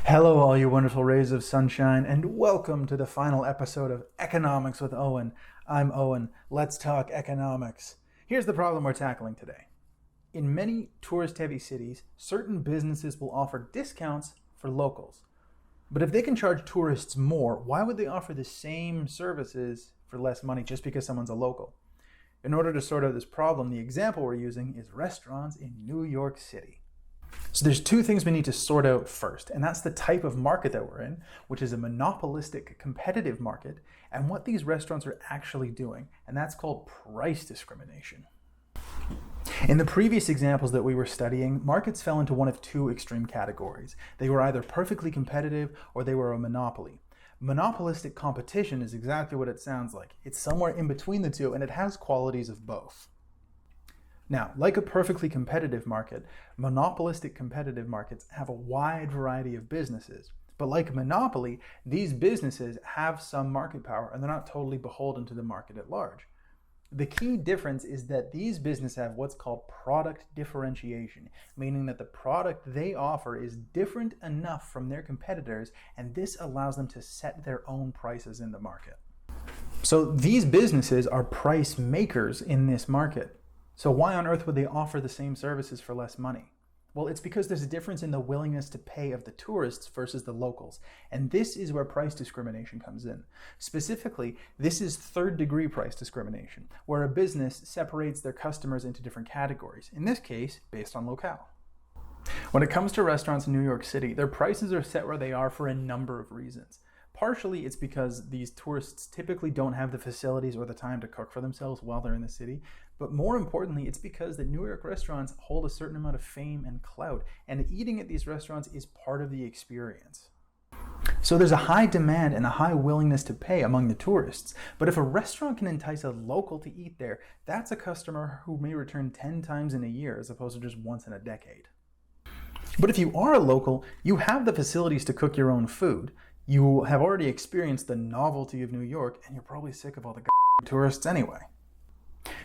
Hello, all you wonderful rays of sunshine, and welcome to the final episode of Economics with Owen. I'm Owen. Let's talk economics. Here's the problem we're tackling today. In many tourist-heavy cities, certain businesses will offer discounts for locals. But if they can charge tourists more, why would they offer the same services for less money just because someone's a local? In order to sort out this problem, the example we're using is restaurants in New York City. So there's two things we need to sort out first, and that's the type of market that we're in, which is a monopolistic competitive market, and what these restaurants are actually doing, and that's called price discrimination. In the previous examples that we were studying, markets fell into one of two extreme categories. They were either perfectly competitive or they were a monopoly. Monopolistic competition is exactly what it sounds like. It's somewhere in between the two, and it has qualities of both. Now, like a perfectly competitive market, monopolistic competitive markets have a wide variety of businesses. But like a monopoly, these businesses have some market power and they're not totally beholden to the market at large. The key difference is that these businesses have what's called product differentiation, meaning that the product they offer is different enough from their competitors, and this allows them to set their own prices in the market. So these businesses are price makers in this market. So why on earth would they offer the same services for less money? Well, it's because there's a difference in the willingness to pay of the tourists versus the locals. And this is where price discrimination comes in. Specifically, this is third-degree price discrimination, where a business separates their customers into different categories, in this case, based on locale. When it comes to restaurants in New York City, their prices are set where they are for a number of reasons. Partially, it's because these tourists typically don't have the facilities or the time to cook for themselves while they're in the city. But more importantly, it's because the New York restaurants hold a certain amount of fame and clout, and eating at these restaurants is part of the experience. So there's a high demand and a high willingness to pay among the tourists. But if a restaurant can entice a local to eat there, that's a customer who may return 10 times in a year as opposed to just once in a decade. But if you are a local, you have the facilities to cook your own food. You have already experienced the novelty of New York, and you're probably sick of all the tourists anyway.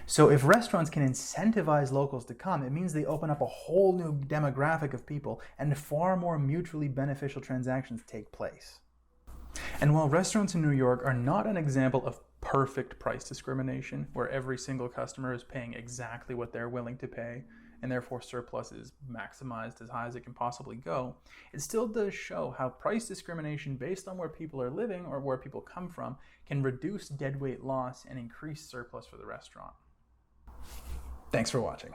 So if restaurants can incentivize locals to come, it means they open up a whole new demographic of people, and far more mutually beneficial transactions take place. And while restaurants in New York are not an example of perfect price discrimination, where every single customer is paying exactly what they're willing to pay, and therefore surplus is maximized as high as it can possibly go, it still does show how price discrimination based on where people are living or where people come from can reduce deadweight loss and increase surplus for the restaurant. Thanks for watching.